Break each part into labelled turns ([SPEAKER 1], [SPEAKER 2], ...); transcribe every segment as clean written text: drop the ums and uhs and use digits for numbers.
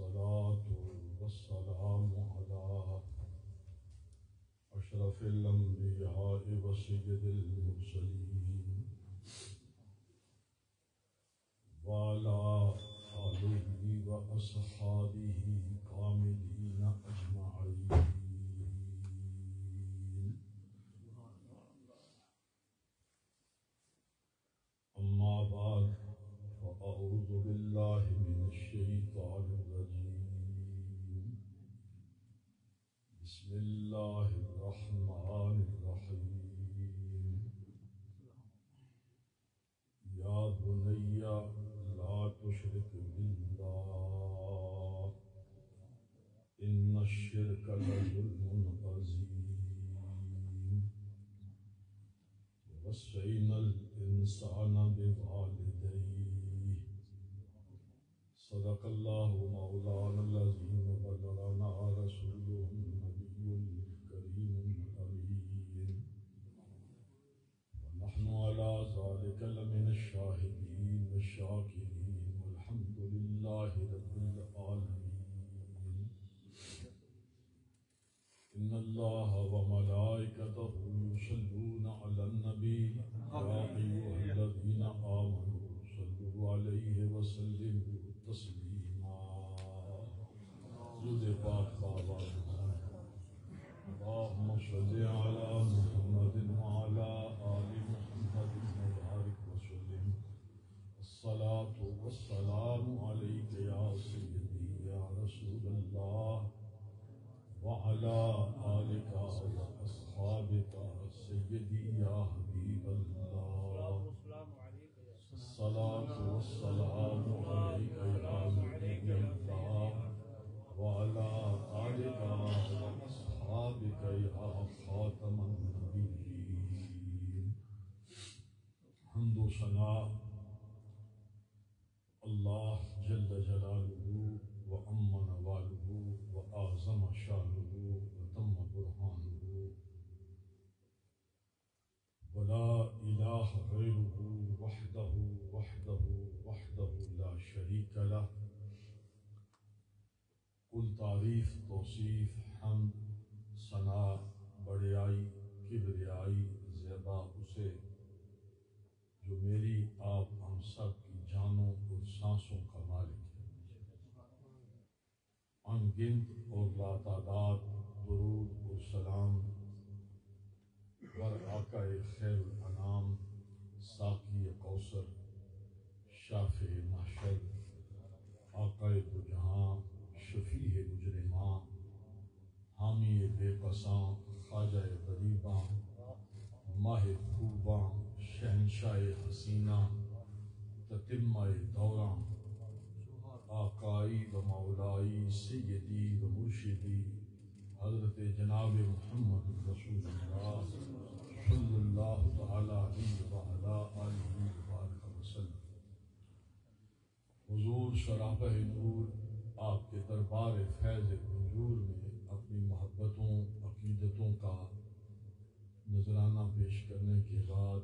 [SPEAKER 1] والصلاة والسلام على أشرف الأنبياء وسيد المرسلين وعلى آله وأصحابه كاملين أجمعين. أما بعد فأعوذ بالله من الشيطان الرجيم. بسم الله الرحمن الرحيم. يا بني لا تشرك بالله إن الشرك لظلم عظيم. ووصينا الإنسان بوالديه صدق الله مولانا العظيم وبلغنا رسوله النبي الكريم الأمين ونحن على ذلك لمن الشاهدين والشاكرين والحمد لله رب العالمين. إن الله وملائكته يصلون على النبي يا أيها الذين آمنوا صلوا عليه وسلموا تسليما. درود پاک بابا اللهم صل على محمد وعلى آل محمد وبارك وسلم. الصلاة والسلام عليك يا سيدي يا رسول الله وعلى آلك وأصحابك سيدي يا حبيب الله. الصلاة والسلام عليك يا نبي الله وعلى آلك وأصحابك يا خاتم النبيين. حمد و ثناء اللہ جل جلالہ وعم نوالہ وأعظم شانہ وتم برہانہ ولا الہ غیرہ وحدہ وحدہ وحدہ لا شریک لہ. کل تعریف توصیف حمد ثناء بڑیائی کبریائی زیبا اسے جو میری آپ ہم سب کی جانوں اور سانسوں کا مالک ہے. ان گنت اور لاتعداد درود اور سلام بر آقا خیر الانام ساقی کوثر شافع محشر آقا دو جہاں شفیع مجرماں حامی بے قصاں خواجہ غریباں ماہ خوباں شہنشاہ حسینہ تتمہ دوراں آقائی و مولائی سیدی و مرشدی حضرت جناب محمد رسول اللہ صلی اللہ تعالی علیہ وعلا آلہ وبارک وسلم. حضور شرابہ نور آپ کے دربار فیض حضور میں اپنی محبتوں عقیدتوں کا نذرانہ پیش کرنے کے بعد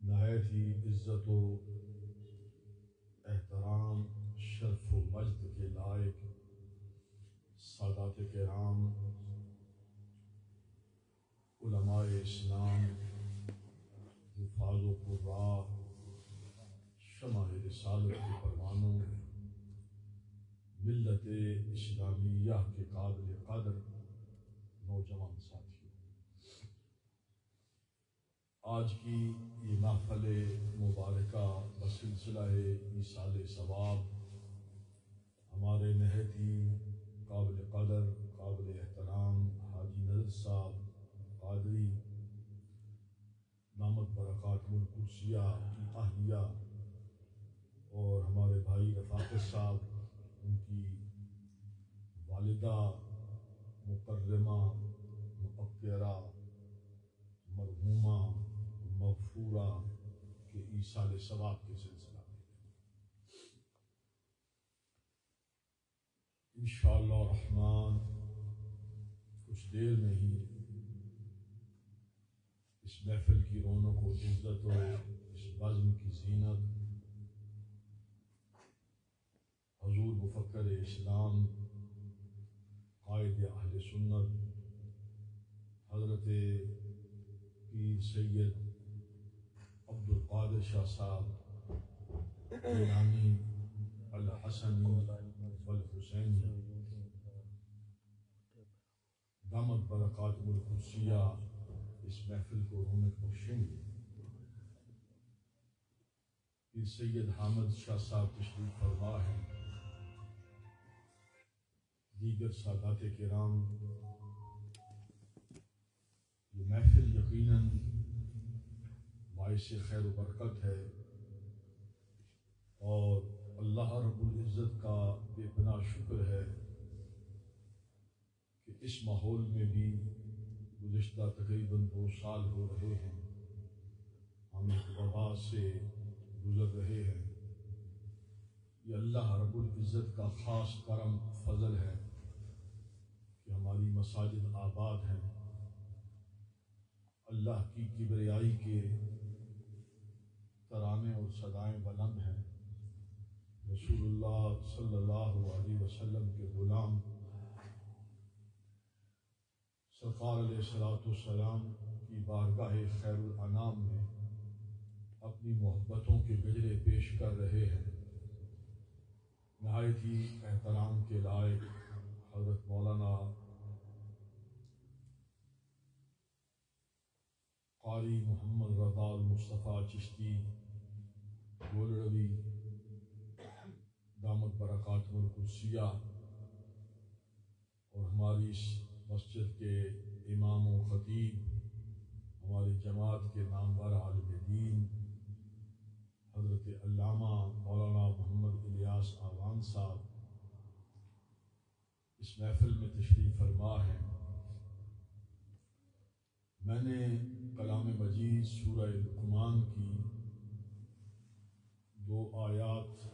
[SPEAKER 1] نہایت ہی عزت و احترام شرف و مجد کے لائق سادات کرام علماء اسلام حفاظ و قراء شمع رسالت کے پروانوں ملت اسلامیہ کے قابل قدر نوجوان ساتھیوں، آج کی یہ محفل مبارکہ بسلسلہ ایصال ثواب ہمارے نہایت ہی قابل قدر قابل احترام حاجی نذر صاحب قادری دامت برکاتہ القدسیہ کی اہلیہ اور ہمارے بھائی رفاقت صاحب ان کی والدہ مکرمہ مؤقرہ مرحومہ مغفورہ کے ایصال ثواب کے سلسلہ میں انشاءاللہ الرحمن کچھ دیر میں ہی اس محفل کی رونق و عزت و اس بزم کی زینت حضور مفکر اسلام قائد اہل سنت حضرت پیر سید عبد القادر شاہ صاحب گیلانی الحسنی والحسینی دامت برکاتہ القدسیہ اس محفل کو رونق بخشیں گے۔ پیر سید حامد شاہ صاحب تشریف فرما ہیں، دیگر سادات کرام، یہ محفل یقیناً باعث خیر و برکت ہے اور اللہ رب العزت کا بے پناہ شکر ہے کہ اس ماحول میں بھی گزشتہ تقریباً 2 سال ہو رہے ہیں ہم ایک وبا سے گزر رہے ہیں۔ یہ اللہ رب العزت کا خاص کرم فضل ہے کہ ہماری مساجد آباد ہیں، اللہ کی کبریائی کے ترانے اور صدائیں بلند ہیں، رسول اللہ صلی اللہ علیہ وسلم کے غلام سرکار علیہ الصلوۃ والسلام کی بارگاہ خیر الانام میں اپنی محبتوں کے گجرے پیش کر رہے ہیں۔ نہایت ہی احترام کے لائق حضرت مولانا قاری محمد رضا المصطفیٰ چشتی گولڑوی دامت برکاتہ القدسیہ اور ہماری اس مسجد کے امام و خطیب، ہماری جماعت کے نامور عالم دین حضرت علامہ مولانا محمد الیاس آوان صاحب اس محفل میں تشریف فرما ہیں۔ میں نے کلام مجید سورہ لقمان کی 2 آیات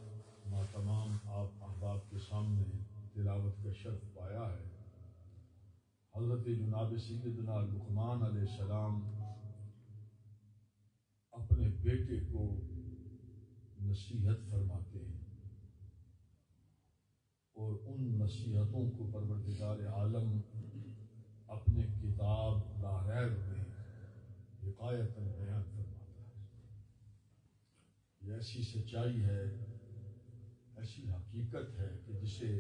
[SPEAKER 1] تمام آپ احباب کے سامنے تلاوت کا شرف پایا ہے۔ حضرت جناب سیدنا لقمان علیہ السلام اپنے بیٹے کو نصیحت فرماتے ہیں اور ان نصیحتوں کو پروردگار عالم اپنے کتاب لا ریب میں حکایتاً بیان فرماتا ہے۔ یہ ایسی سچائی ہے، ایسی حقیقت ہے کہ جسے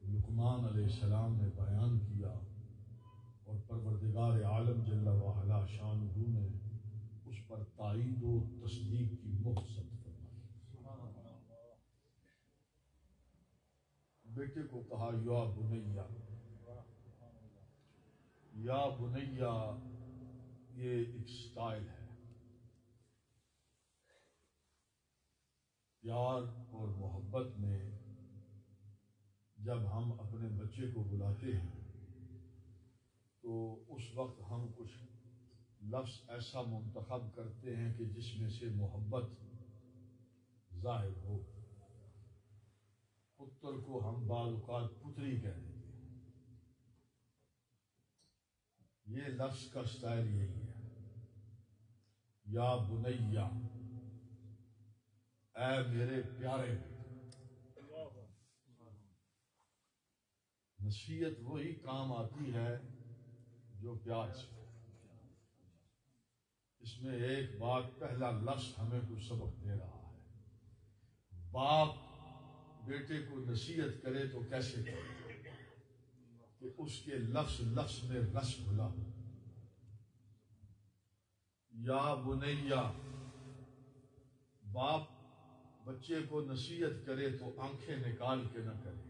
[SPEAKER 1] لقمان علیہ السلام نے بیان کیا اور پروردگار عالم جل وعلا شانہ نے اس پر تائید و تصدیق کی مہر صد فرمائی۔ بیٹے کو کہا یا بنیا، یا بنیا، یہ ایک سٹائل ہے، پیار اور محبت میں جب ہم اپنے بچے کو بلاتے ہیں تو اس وقت ہم کچھ لفظ ایسا منتخب کرتے ہیں کہ جس میں سے محبت ظاہر ہو۔ پتر کو ہم بعض اوقات پتری کہہ دیتے ہیں، یہ لفظ کا سٹائل یہی ہے، یا بنیا، اے میرے پیارے بیٹے۔ نصیحت وہی کام آتی ہے جو پیار سے ہو۔ اس میں ایک بات، پہلا لفظ ہمیں کچھ سبق دے رہا ہے۔ باپ بیٹے کو نصیحت کرے تو کیسے کرے کہ اس کے لفظ لفظ میں رس گھلا ہو۔ یا بنیا، باپ بچے کو نصیحت کرے تو آنکھیں نکال کے نہ کرے،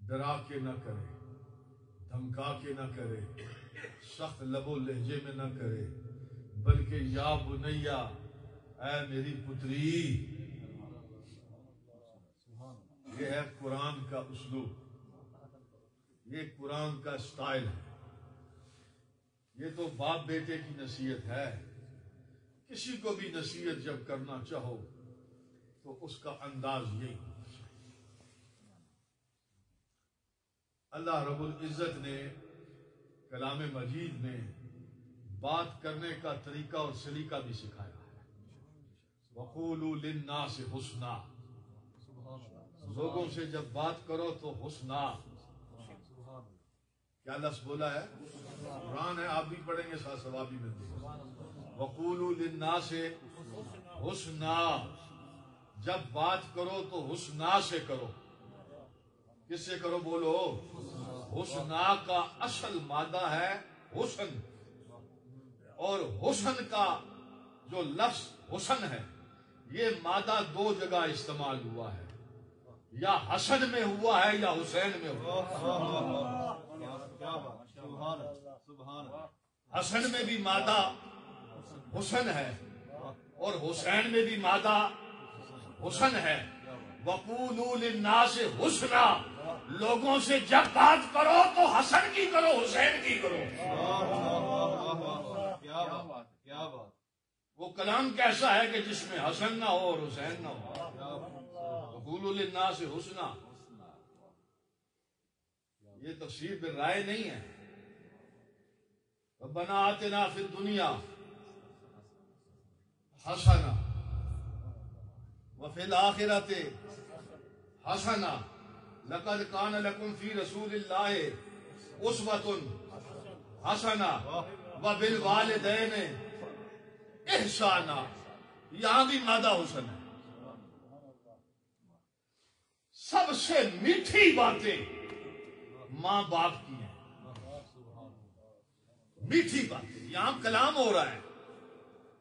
[SPEAKER 1] ڈرا کے نہ کرے، دھمکا کے نہ کرے، سخت لب و لہجے میں نہ کرے، بلکہ یا بنیا، اے میری پتری۔ یہ ہے قرآن کا اسلوب، یہ قرآن کا سٹائل ہے۔ یہ تو باپ بیٹے کی نصیحت ہے۔ کسی کو بھی نصیحت جب کرنا چاہو تو اس کا انداز یہی ہونا چاہیے۔ اللہ رب العزت نے کلام مجید میں بات کرنے کا طریقہ اور سلیقہ بھی سکھایا ہے۔ وَقُولُوا لِلنَّاسِ حُسْنًا، لوگوں سے جب بات کرو تو حسنا، کیا لفظ بولا ہے؟ قرآن ہے، آپ بھی پڑھیں گے ساتھ ثواب بھی ملتے ہیں۔ وقولوا للناس حسنا، جب بات کرو تو حسنا سے کرو۔ کس سے کرو بولو؟ حسنا کا اصل مادہ ہے حسن، اور حسن کا جو لفظ حسن ہے یہ مادہ دو جگہ استعمال ہوا ہے، یا حسن میں ہوا ہے یا حسین میں ہوا ہے۔ حسن میں بھی مادہ حسن ہے اور حسین میں بھی مادہ حسن ہے۔ وقولوا للناس حسنا، لوگوں سے جب بات کرو تو حسن کی کرو، حسین کی کرو۔
[SPEAKER 2] کیا بات!
[SPEAKER 1] وہ کلام کیسا ہے کہ جس میں حسن نہ ہو اور حسین نہ ہو؟ وقولوا للناس حسنا، یہ تفسیر بالرائے نہیں ہے۔ ربنا آتنا فی الدنیا حسنا وفی الآخرۃ حسنا لقد کان لکم فی رسول اللہ اسوۃ حسنہ وبالوالدین احسانا، یہاں بھی مادہ حسن ہے۔ سب سے میٹھی باتیں ماں باپ کی ہیں، میٹھی باتیں۔ یہاں کلام ہو رہا ہے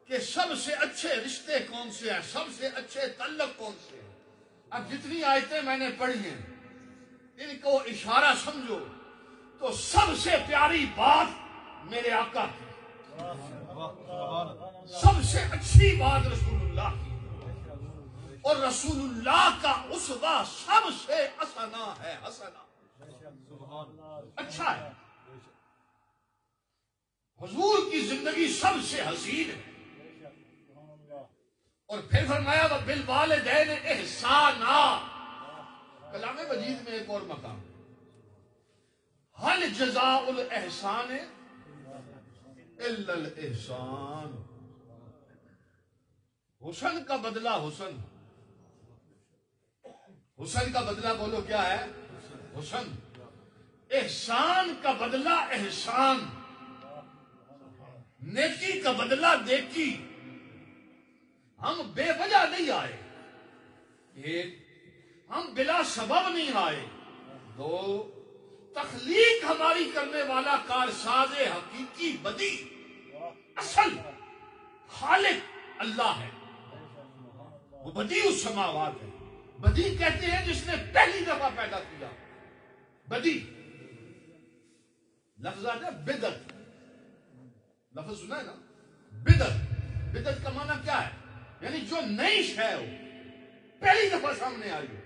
[SPEAKER 1] کہ سب سے اچھے رشتے کون سے ہیں، سب سے اچھے تعلق کون سے ہیں۔ اب جتنی آیتیں میں نے پڑھی ہیں ان کو اشارہ سمجھو تو سب سے پیاری بات میرے آقا کی، سب سے اچھی بات رسول اللہ کی، اور رسول اللہ کا اسوہ سب سے حسنہ ہے، حسنہ اچھا ہے۔ حضور کی زندگی سب سے حسین ہے، اور پھر فرمایا وبالوالدین احسانا۔ کلام مجید میں ایک اور مقام، هل جزاء الاحسان الا الاحسان۔ حسن کا بدلہ حسن، حسن کا بدلہ بولو کیا ہے؟ حسن۔ احسان کا بدلہ احسان، نیکی کا بدلہ نیکی۔ ہم بے وجہ نہیں آئے، ایک ہم بلا سبب نہیں آئے، دو تخلیق ہماری کرنے والا کارساز حقیقی بدی اصل خالق اللہ ہے، وہ بدی السماوات ہے۔ بدی کہتے ہیں جس نے پہلی دفعہ پیدا کیا، بدی لفظ آتا ہے بدعت، لفظ سنا ہے نا بدعت۔ بدعت کا معنی کیا ہے؟ یعنی جو نئی شے ہو، پہلی دفعہ سامنے آئی ہو۔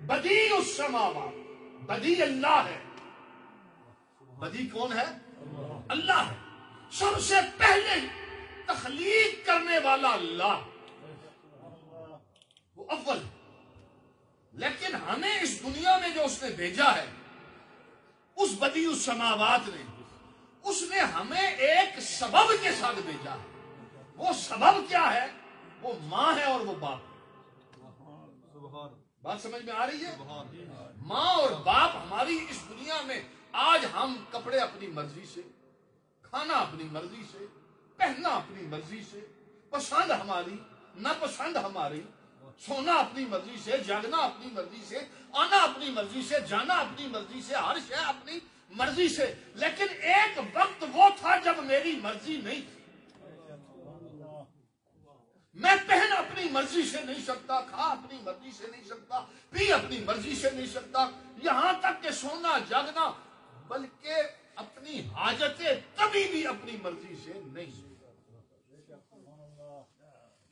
[SPEAKER 1] بدیع السماوات، بدیع اللہ ہے۔ بدیع کون ہے؟ اللہ ہے۔ سب سے پہلے تخلیق کرنے والا اللہ، وہ اول ہے۔ لیکن ہمیں اس دنیا میں جو اس نے بھیجا ہے، اس بدیع السماوات نے، اس نے ہمیں ایک سبب کے ساتھ بھیجا ہے۔ وہ سبب کیا ہے؟ وہ ماں ہے اور وہ باپ ہے۔ بات سمجھ میں آ رہی ہے؟ ماں اور باپ ہماری اس دنیا میں، آج ہم کپڑے اپنی مرضی سے، کھانا اپنی مرضی سے، پہننا اپنی مرضی سے، پسند ہماری ناپسند ہماری، سونا اپنی مرضی سے، جاگنا اپنی مرضی سے، آنا اپنی مرضی سے، جانا اپنی مرضی سے، ہر شے اپنی مرضی سے۔ لیکن ایک وقت وہ تھا جب میری مرضی نہیں تھی، میں پہن اپنی مرضی سے نہیں سکتا، کھا اپنی مرضی سے نہیں سکتا، پی اپنی مرضی سے نہیں سکتا، یہاں تک کہ سونا جاگنا، بلکہ اپنی حاجتیں کبھی بھی اپنی مرضی سے نہیں سکتا۔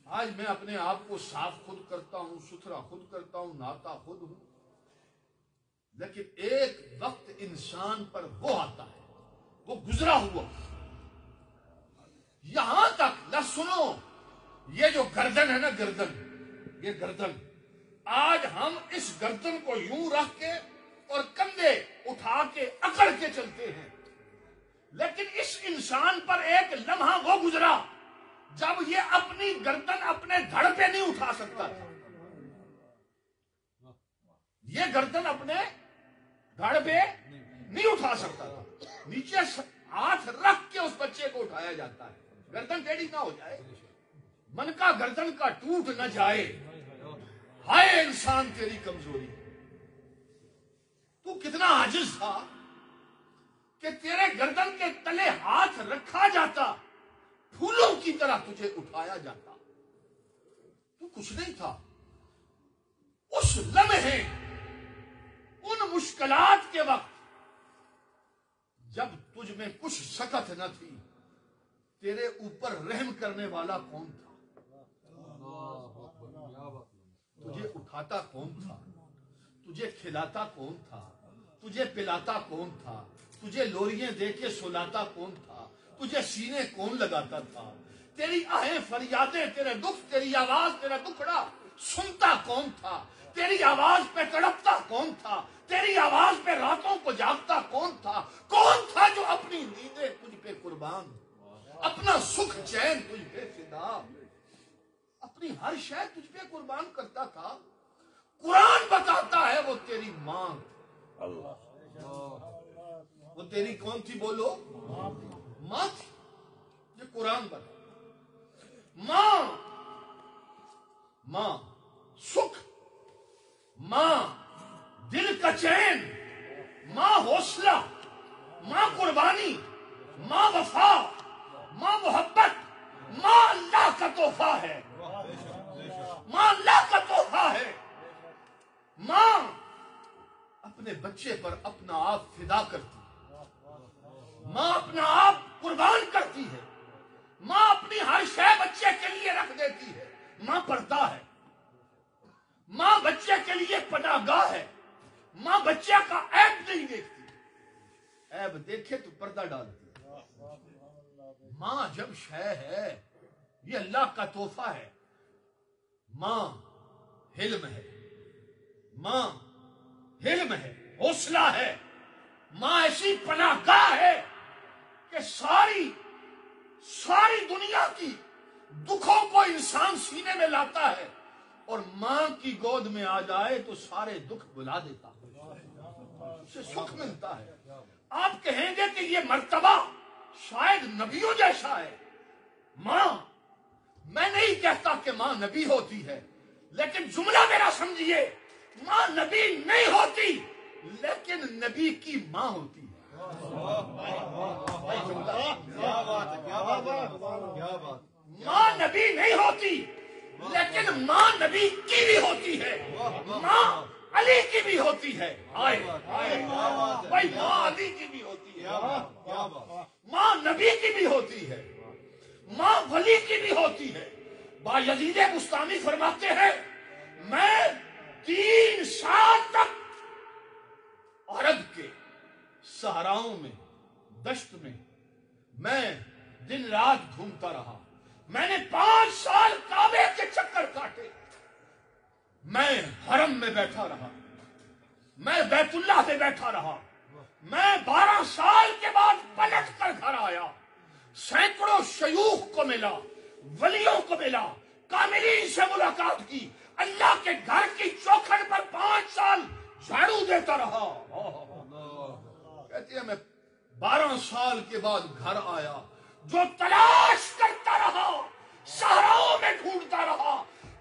[SPEAKER 1] آج میں اپنے آپ کو صاف خود کرتا ہوں، ستھرا خود کرتا ہوں، نہاتا خود ہوں، لیکن ایک وقت انسان پر وہ آتا ہے، وہ گزرا ہوا، یہاں تک نہ سنو، یہ جو گردن ہے نا، گردن، یہ گردن، آج ہم اس گردن کو یوں رکھ کے اور کندھے اٹھا کے اکڑ کے چلتے ہیں، لیکن اس انسان پر ایک لمحہ وہ گزرا جب یہ اپنی گردن اپنے دھڑ پہ نہیں اٹھا سکتا تھا۔
[SPEAKER 3] یہ گردن اپنے دھڑ پہ نہیں اٹھا سکتا تھا، نیچے ہاتھ رکھ کے اس بچے کو اٹھایا جاتا ہے، گردن ٹیڑھی نہ ہو جائے، من کا گردن کا ٹوٹ نہ جائے۔ ہائے انسان تیری کمزوری، تو کتنا عاجز تھا کہ تیرے گردن کے تلے ہاتھ رکھا جاتا، پھولوں کی طرح تجھے اٹھایا جاتا، تو کچھ نہیں تھا۔ اس لمحے، ان مشکلات کے وقت جب تجھ میں کچھ سکت نہ تھی، تیرے اوپر رحم کرنے والا کون تھا؟ تجھے اٹھاتا کون تھا؟ تجھے کھلاتا کون تھا؟ تجھے پلاتا کون تھا؟ تجھے لوریاں دے کے سلاتا کون تھا؟ تجھے سینے کون لگاتا تھا؟ تیری آہیں فریادیں، تیرے دکھ، تیری آواز، تیرا دکھڑا سنتا کون تھا؟ تیری آواز پہ تڑپتا کون تھا؟ تیری آواز پہ راتوں کو جاگتا کون تھا؟ کون تھا جو اپنی نیندیں تجھ پہ قربان، اپنا سکھ چین تجھ پہ فدا، اپنی ہر شے تجھ پہ قربان کرتا تھا؟ قرآن بتاتا ہے وہ تیری ماں، وہ تیری کون تھی؟ بولو، ماں تھی۔ یہ قرآن بتا، ماں سکھ، ماں دل کا چین، ماں حوصلہ، ماں قربانی، ماں وفا، ماں محبت، ماں اللہ کا تحفہ ہے، ماں اللہ کا تحفہ ہے۔ ماں اپنے بچے پر اپنا آپ فدا کرتی ہے، ماں اپنا آپ قربان کرتی ہے، ماں اپنی ہر شے بچے کے لیے رکھ دیتی ہے، ماں پردہ ہے، ماں بچے کے لیے پناہ گاہ ہے، ماں بچے کا عیب نہیں دیکھتی، عیب دیکھے تو پردہ ڈالتی ہے۔ ماں جب شے ہے، یہ اللہ کا تحفہ ہے۔ ماں حلم ہے، ماں حلم ہے، حوصلہ ہے، ماں ایسی پناہ گاہ ہے کہ ساری دنیا کی دکھوں کو انسان سینے میں لاتا ہے، اور ماں کی گود میں آ جائے تو سارے دکھ بلا دیتا ہے، اسے سکھ ملتا ہے۔ آپ کہیں گے کہ یہ مرتبہ شاید نبیوں جیسا ہے۔ ماں، میں نہیں کہتا کہ ماں نبی ہوتی ہے، لیکن جملہ میرا سمجھیے، ماں نبی نہیں ہوتی لیکن نبی کی ماں ہوتی ہے۔ ماں نبی نہیں ہوتی لیکن ماں نبی کی بھی ہوتی ہے، ماں علی کی بھی ہوتی ہے، بھائی ماں علی کی بھی ہوتی ہے، ماں نبی کی بھی ہوتی ہے، ماں ولی کی بھی ہوتی ہے۔ بایزید بستامی فرماتے ہیں، میں 3 سال تک عرب کے صحراؤں میں، دشت میں دن رات گھومتا رہا، میں نے 5 سال کعبے کے چکر کاٹے، میں حرم میں بیٹھا رہا، میں بیت اللہ میں بیٹھا رہا، میں 12 سال کے بعد پلٹ کر گھر آیا، سینکڑوں شیوخ کو ملا، ولیوں کو ملا، کاملین سے ملاقات کی، اللہ کے گھر کی چوکھٹ پر 5 سال جھاڑو دیتا رہا۔ کہتے ہیں میں 12 سال کے بعد گھر آیا، جو تلاش کرتا رہا، صحراؤں میں ڈھونڈتا رہا،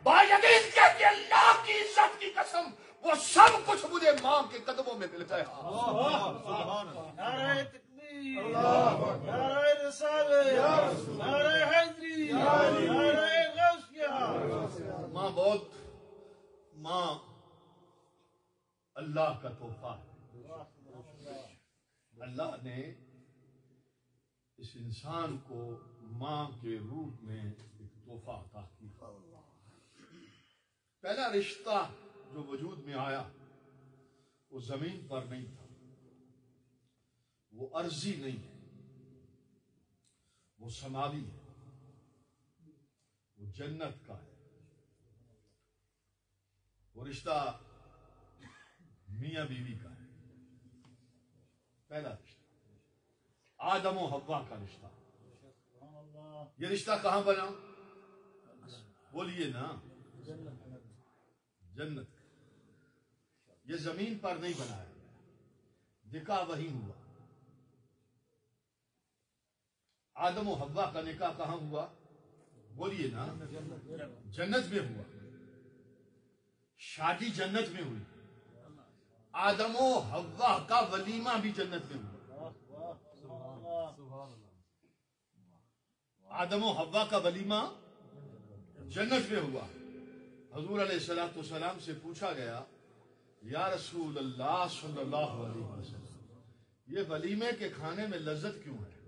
[SPEAKER 3] بایزید کہتے ہیں اللہ کی عزت کی قسم، وہ سب کچھ مجھے ماں کے قدموں میں مل گیا۔
[SPEAKER 2] نعرہ تکبیر، نعرہ رسالت، نعرہ حیدری، نعرہ غوثیہ۔
[SPEAKER 3] ماں اللہ کا تحفہ ہے۔ اللہ نے اس انسان کو ماں کے روپ میں ایک تحفہ عطا کیا۔ پہلا رشتہ جو وجود میں آیا وہ زمین پر نہیں تھا، وہ ارضی نہیں ہے، وہ سماوی ہے، وہ جنت کا ہے۔ وہ رشتہ میاں بیوی کا ہے، پہلا رشتہ آدم و حوا کا رشتہ۔ یہ رشتہ کہاں بنا؟ بولیے نا، جنت کا۔ یہ زمین پر نہیں بنایا گیا، نکاح وہی ہوا۔ آدم و حوا کا نکاح کہاں ہوا؟ بولیے نا، جنت میں ہوا، شادی جنت میں ہوئی، آدم و حوا کا ولیمہ بھی جنت میں ہوا۔ آدم و حوا کا ولیمہ جنت میں ہوا۔ حضور علیہ الصلوۃ والسلام سے پوچھا گیا، یا رسول اللہ صلی اللہ علیہ وسلم، یہ ولیمے کے کھانے میں لذت کیوں ہے؟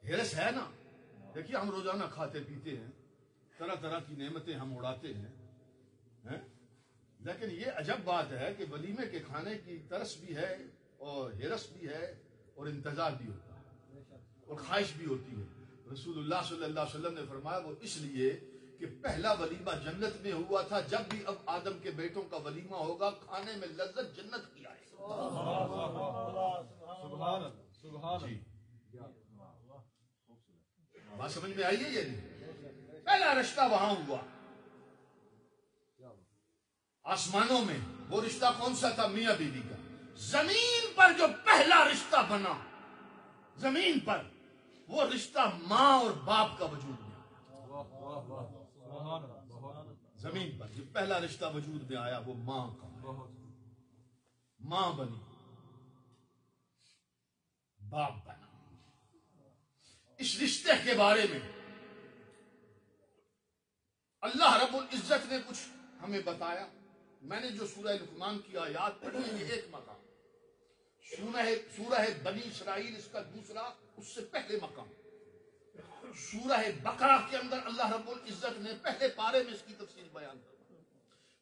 [SPEAKER 3] ہرس ہے نا؟ دیکھیے ہم روزانہ کھاتے پیتے ہیں، طرح طرح کی نعمتیں ہم اڑاتے ہیں، لیکن یہ عجب بات ہے کہ ولیمے کے کھانے کی ترس بھی ہے اور ہرس بھی ہے اور انتظار بھی ہوتا ہے اور خواہش بھی ہوتی ہے۔ رسول اللہ صلی اللہ علیہ وسلم نے فرمایا وہ اس لیے کہ پہلا ولیمہ جنت میں ہوا تھا، جب بھی اب آدم کے بیٹوں کا ولیمہ ہوگا کھانے میں لذت جنت کی آئے۔ جی بات سمجھ میں آئی ہے یہ نہیں؟ پہلا رشتہ وہاں ہوا آسمانوں میں۔ وہ رشتہ کون سا تھا؟ میاں بیوی کا۔ زمین پر جو پہلا رشتہ بنا زمین پر، وہ رشتہ ماں اور باپ کا وجود میں آیا۔ زمین پر جو پہلا رشتہ وجود میں آیا وہ ماں کا ہے۔ ماں بنی، باپ بنا۔ اس رشتے کے بارے میں اللہ رب العزت نے کچھ ہمیں بتایا۔ میں نے جو سورہ لقمان کی آیات پڑھی ہے، یہ ایک مقام، سورہ بنی اسرائیل اس کا دوسرا، اس سے پہلے مقام سورہ بقرہ کے اندر اللہ رب العزت نے پہلے پارے میں اس کی تفصیل بیان کر،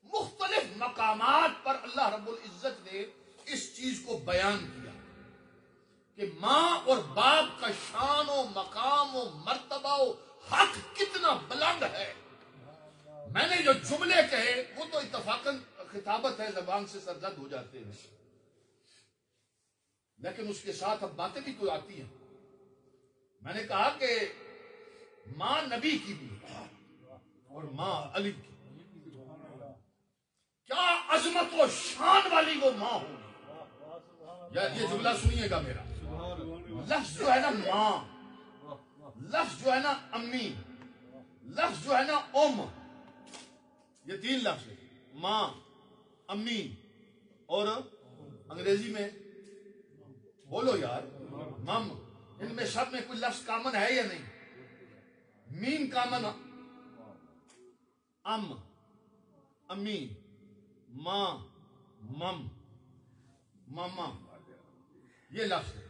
[SPEAKER 3] مختلف مقامات پر اللہ رب العزت نے اس چیز کو بیان کیا کہ ماں اور باپ کا شان و مقام و مرتبہ و حق کتنا بلند ہے۔ میں نے جو جملے کہے وہ تو اتفاقاً خطابت ہے، زبان سے سرزد ہو جاتے ہیں، لیکن اس کے ساتھ اب باتیں بھی تو آتی ہیں۔ میں نے کہا کہ ماں نبی کی بھی اور ماں علی کی، کیا عظمت و شان والی وہ ماں ہوگی۔ یا یہ جملہ سنیے گا میرا، لفظ جو ہے نا ماں، لفظ جو ہے نا امی، لفظ جو ہے نا ام، یہ تین لفظ ہیں، ماں، امی اور انگریزی میں بولو یار مم، ان میں سب میں کوئی لفظ کامن ہے یا نہیں؟ میم کامن، ام، امی، ماں، مم، ماما، یہ لفظ ہے۔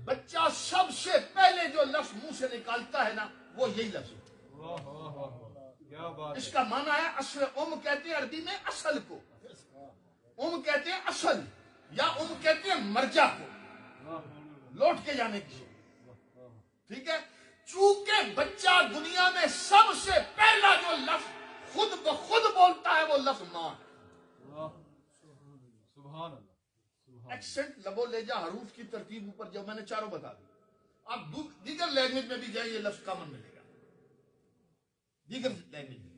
[SPEAKER 3] بچہ سب سے پہلے جو لفظ منہ سے نکالتا ہے نا وہ یہی لفظ ہے۔ اس کا معنی ہے اصل۔ ام کہتے ہیں عربی میں اصل کو، ام کہتے ہیں اصل، یا ام کہتے ہیں مرجع کو، لوٹ کے جانے کی۔ ٹھیک ہے، چونکہ بچہ دنیا میں سب سے پہلا جو لفظ خود بخود بولتا ہے وہ لفظ ماں ہے۔
[SPEAKER 2] سبحان اللہ۔
[SPEAKER 3] ایکسنٹ، لبو لہجہ، حروف کی ترتیب اوپر جو میں نے چاروں بتا دی، آپ دیگر لینگویج میں بھی جائیں یہ لفظ کامن ملے گا، دیگر لینگویج میں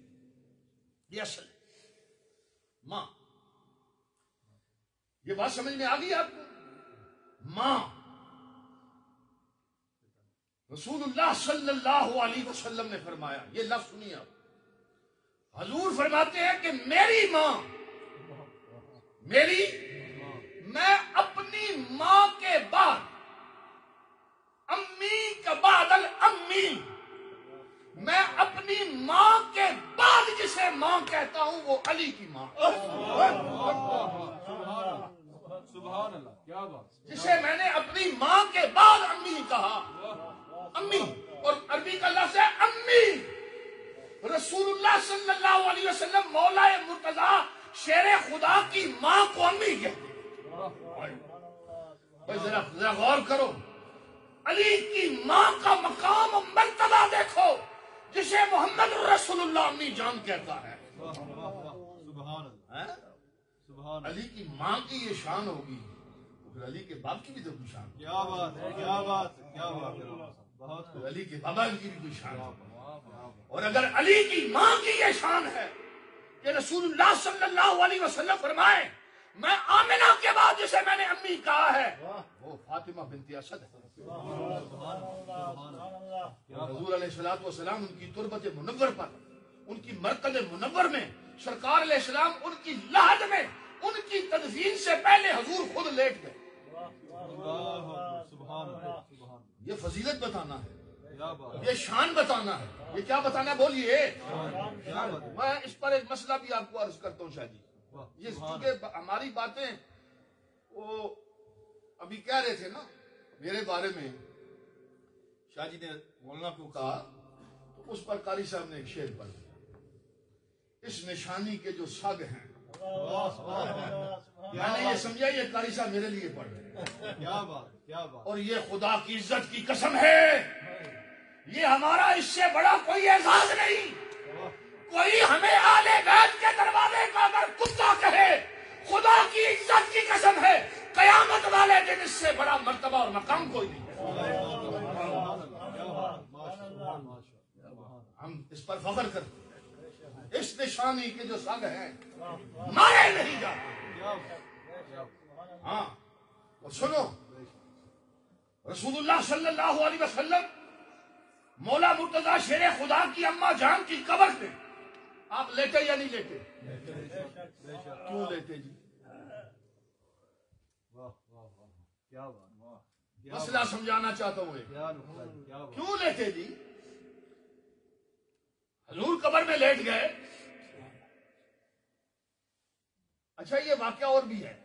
[SPEAKER 3] یہ اصل ہے ماں۔ یہ بات سمجھ میں آ گئی آپ کو؟ ماں۔ رسول اللہ صلی اللہ علیہ وسلم نے فرمایا، یہ لفظ سنیے آپ، حضور فرماتے ہیں کہ میری ماں، میں اپنی ماں کے بعد، امی کا بعد الامی، میں اپنی ماں کے بعد جسے ماں کہتا ہوں وہ علی کی ماں،
[SPEAKER 2] سبحان اللہ، کیا بات۔
[SPEAKER 3] جسے میں نے اپنی ماں کے بعد امی کہا، امی، اور عربی کا لفظ ہے امی۔ رسول اللہ صلی اللہ علیہ وسلم مولا مرتضی شیر خدا کی ماں کو امی کہتے ہیں۔ ذرا غور کرو، علی کی ماں کا مقام و مرتبہ دیکھو، جسے محمد رسول اللہ امی جان کہتا ہے۔
[SPEAKER 2] سبحان اللہ، سبحان
[SPEAKER 3] علی کی ماں کی یہ شان ہوگی، پھر علی کے باپ کی بھی تو کوئی شان،
[SPEAKER 2] کیا بات ہے، کیا بات ہے، کیا بات ہے، بہت
[SPEAKER 3] علی کے بابا کی بھی کوئی شان ہے۔ اور اگر علی کی ماں کی یہ شان ہے کہ رسول اللہ صلی اللہ علیہ وسلم فرمائے میں آمنہ کے بعد جسے میں نے امی کہا ہے وہ فاطمہ بنت اسد ہے. حضور علیہ الصلوۃ والسلام ان کی تربت منور پر، ان کی مرکز منور میں سرکار علیہ السلام ان کی لحد میں ان کی تدفین سے پہلے حضور خود لیٹ گئے. یہ فضیلت بتانا ہے، یہ شان بتانا ہے، یہ کیا بتانا ہے بولیے. میں اس پر ایک مسئلہ بھی آپ کو عرض کرتا ہوں شاہ جی. یہ چونکہ ہماری باتیں وہ ابھی کہہ رہے تھے نا میرے بارے میں، شاہ جی نے مولانا کو کہا تو اس پر قاری صاحب نے ایک شعر پڑھ دیا، اس نشانی کے جو سگ ہیں. میں نے یہ سمجھا یہ قاری صاحب میرے لیے پڑھ رہے ہیں.
[SPEAKER 2] کیا بات کیا بات.
[SPEAKER 3] اور یہ خدا کی عزت کی قسم ہے، یہ ہمارا اس سے بڑا کوئی اعزاز نہیں. کوئی ہمیں آلے بیت کے دروازے کا اگر کتا کہے خدا کی عزت کی قسم ہے قیامت والے دن اس سے بڑا مرتبہ اور مقام کوئی نہیں. ہم اس پر فخر کرتے ہیں، اس نشانی کے جو سگ ہیں مارے نہیں جاتے. ہاں اور سنو، رسول اللہ صلی اللہ علیہ وسلم مولا مرتضی شیر خدا کی اماں جان کی قبر پہ آپ لیتے یا نہیں لیتے؟ کیوں لیتے جی؟ مسئلہ سمجھانا چاہتا ہوں. کیوں لیتے جی؟ حضور قبر میں لیٹ گئے. اچھا یہ واقعہ اور بھی ہے،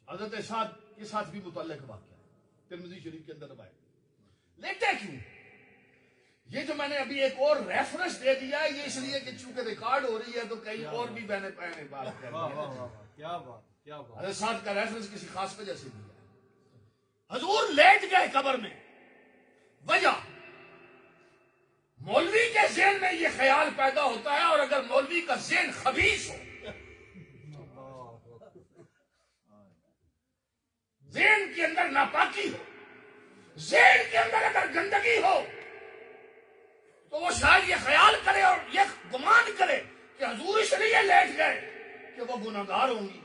[SPEAKER 3] حضرت سعد کے ساتھ بھی متعلق واقعہ ہے، ترمذی شریف کے اندر روایت. لیتے کیوں؟ یہ جو میں نے ابھی ایک اور ریفرنس دے دیا ہے یہ اس لیے کہ چونکہ ریکارڈ ہو رہی ہے تو کہیں اور بھی بہنے پہنے بات کر رہی ہے.
[SPEAKER 2] کیا بات کیا بات.
[SPEAKER 3] حضرت سعد کا ریفرنس کسی خاص وجہ سے دیا ہے. حضور لیٹ گئے قبر میں، وجہ مولوی کے ذہن میں یہ خیال پیدا ہوتا ہے، اور اگر مولوی کا ذہن خبیث ہو، ذہن کے اندر ناپاکی ہو، ذہن کے اندر اگر گندگی ہو تو وہ شاید یہ خیال کرے اور یہ گمان کرے کہ حضور اس لیے لیٹ گئے کہ وہ گناہگار ہوں گی،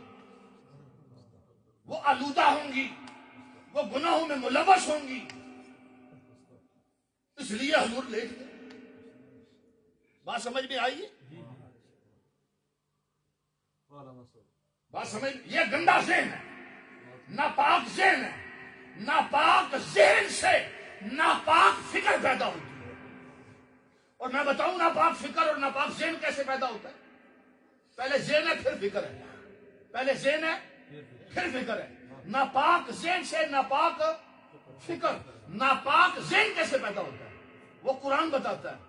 [SPEAKER 3] وہ آلودہ ہوں گی، وہ گناہوں میں ملوث ہوں گی، اس لیے حضور لیٹ گئے. بات سمجھ میں آئی ہے؟ بات سمجھ، یہ گندا ذہن ہے، ناپاک ذہن ہے. ناپاک ذہن سے ناپاک فکر پیدا ہوتی ہے. اور میں بتاؤں ناپاک فکر اور ناپاک ذہن کیسے پیدا ہوتا ہے. پہلے ذہن ہے پھر فکر ہے، پہلے ذہن ہے پھر فکر ہے. ناپاک ذہن سے ناپاک فکر. ناپاک ذہن کیسے پیدا ہوتا ہے وہ قرآن بتاتا ہے.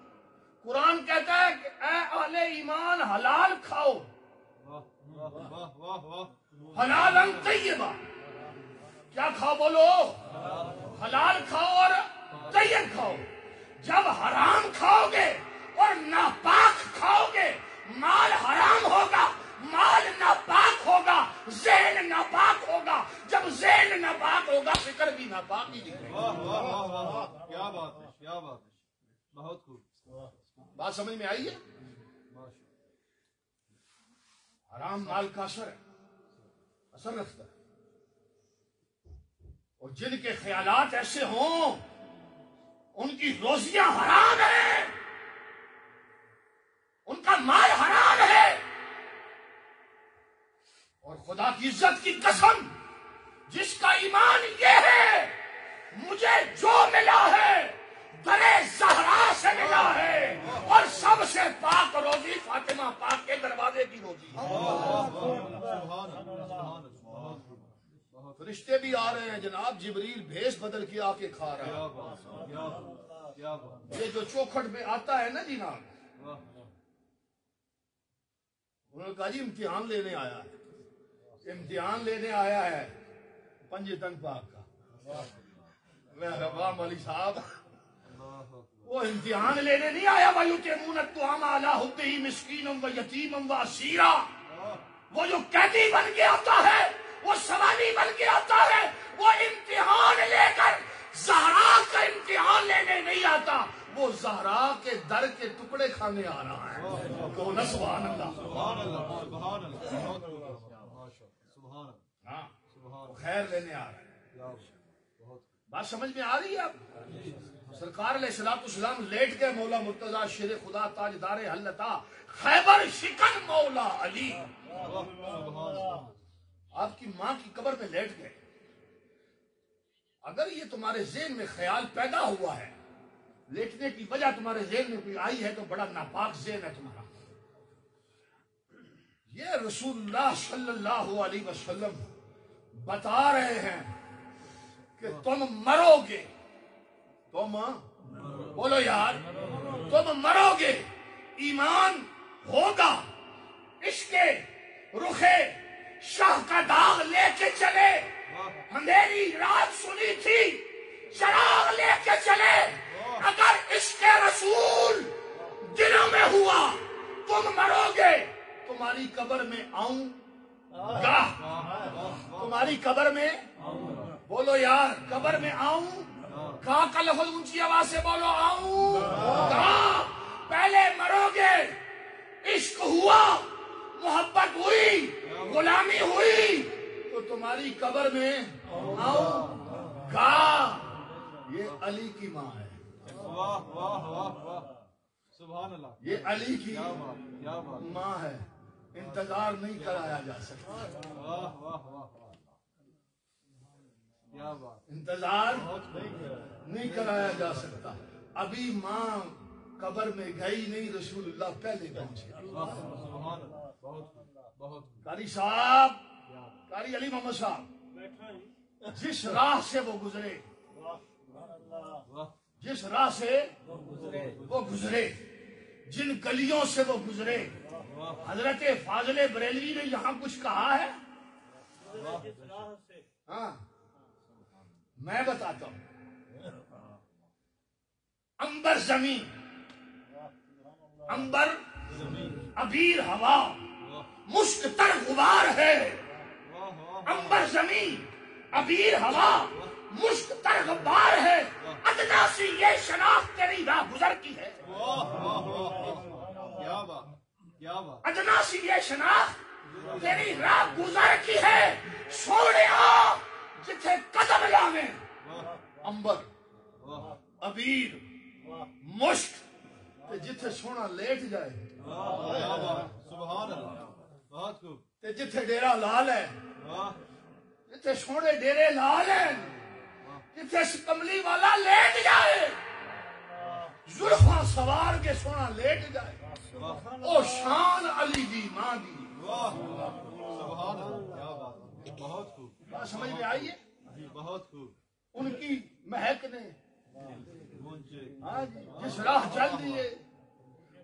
[SPEAKER 3] قرآن کہتا ہے کہ اے اہل ایمان حلال کھاؤ، حلالا طیبا. کیا کھاؤ بولو؟ حلال کھاؤ اور طیب کھاؤ. جب حرام کھاؤ گے اور ناپاک کھاؤ گے مال حرام ہوگا، مال ناپاک ہوگا، ذہن ناپاک ہوگا. جب ذہن ناپاک ہوگا فکر بھی ناپاک ہی نکلے گا.
[SPEAKER 2] کیا بات ہے کیا بات ہے. بہت خوب.
[SPEAKER 3] بات سمجھ میں آئی ہے؟ حرام مال کا اثر ہے، اثر رکھتا ہے. اور جن کے خیالات ایسے ہوں ان کی روزیاں حرام ہیں، ان کا مال حرام ہے. اور خدا کی عزت کی قسم جس کا ایمان یہ ہے مجھے جو ملا ہے درے زہرا سے ملا ہے، اور سب سے پاک روزی فاطمہ پاک کے دروازے کی روزی. فرشتے بھی آ رہے ہیں جناب، جبریل بھیس بدل کے آ کے کھا رہا ہے. یہ جو چوکھٹ میں آتا ہے نا جناب، انہوں نے کہا جی امتحان لینے آیا ہے، امتحان لینے آیا ہے پنج تن پاک کا. میں واہ مولوی صاحب، وہ امتحان لینے نہیں آیا. وَيُطْعِمُونَ الطَّعَامَ عَلَىٰ حُبِّهِ مِسْكِينًا وَيَتِيمًا وَأَسِيرًا. وہ جو قیدی بن کے آتا ہے، وہ سوالی بن کے آتا ہے، وہ امتحان لے کر زہرا کا امتحان لینے نہیں آتا، وہ زہرا کے در کے ٹکڑے کھانے آ رہا ہے. تو نہ سبحان اللہ.
[SPEAKER 2] سبحان اللہ سبحان اللہ سبحان اللہ.
[SPEAKER 3] ہاں خیر لینے آ رہا ہے. بات سمجھ میں آ رہی ہے آپ؟ سرکار علیہ الصلوۃ والسلام لیٹ گئے. مولا مرتضیٰ شیر خدا تاجدار حلتا خیبر شکن مولا علی آپ کی ماں کی قبر میں لیٹ گئے. اگر یہ تمہارے ذہن میں خیال پیدا ہوا ہے، لیٹنے کی وجہ تمہارے ذہن میں کوئی آئی ہے، تو بڑا ناپاک ذہن ہے تمہارا. یہ رسول اللہ صلی اللہ علیہ وسلم بتا رہے ہیں کہ تم مرو گے. تم بولو یار، تم مرو گے، ایمان ہوگا. عشق رخے شاہ کا داغ لے کے چلے. اندھیری رات سنی تھی، چراغ لے کے چلے. اگر عشق رسول دلوں میں ہوا تم مرو گے. تمہاری قبر میں آؤں گا، تمہاری قبر میں بولو یار، قبر میں آؤں گا کا لفظ اونچی آواز سے بولو، آؤں گا. پہلے مرو گے. عشق ہوا، محبت ہوئی، غلامی ہوئی، تو تمہاری قبر میں آؤں گا. یہ علی کی ماں ہے.
[SPEAKER 2] واہ واہ واہ واہ سبحان اللہ.
[SPEAKER 3] یہ علی کی ماں ہے. انتظار نہیں کرایا جا سکتا.
[SPEAKER 2] واہ واہ واہ کیا بات.
[SPEAKER 3] انتظار نہیں کرایا جا سکتا. ابھی ماں قبر میں گئی نہیں، رسول اللہ پہلے پہنچے.
[SPEAKER 2] سبحان اللہ. بہت بہت.
[SPEAKER 3] قاری صاحب، قاری علی محمد صاحب، جس راہ سے وہ گزرے، جس راہ سے وہ گزرے، جن گلیوں سے وہ گزرے، حضرت فاضل بریلوی نے یہاں کچھ کہا ہے؟ ہاں میں بتاتا ہوں. عنبر زمین، عنبر عبیر ہوا، مشک تر غبار ہے. عنبر زمین، عبیر ہوا، مشک تر غبار ہے. ادنا سی یہ شناخت تیری راہ گزر کی ہے.
[SPEAKER 2] کیا بات کیا بات.
[SPEAKER 3] ادنا سی یہ شناخت تیری راہ گزر کی ہے. سوڑیا جتھے قدم لاویں، عنبر عبیر مشک، جتھے سونا لیٹ جائے.
[SPEAKER 2] سبحان اللہ. بہت خوب.
[SPEAKER 3] جتھے ڈیرا لال ہے، جتھے سونے ڈیرے لال ہیں، جتھے کملی والا لیٹ جائے، زلفاں سوار کے سونا لیٹ جائے. او شان علی دی ماں دی.
[SPEAKER 2] سبحان اللہ. کیا بات. بہت خوب.
[SPEAKER 3] بات سمجھ میں آئی ہے؟
[SPEAKER 2] بہت خوب.
[SPEAKER 3] ان کی مہک نے
[SPEAKER 2] ہاں جی
[SPEAKER 3] جس راہ چل دیے،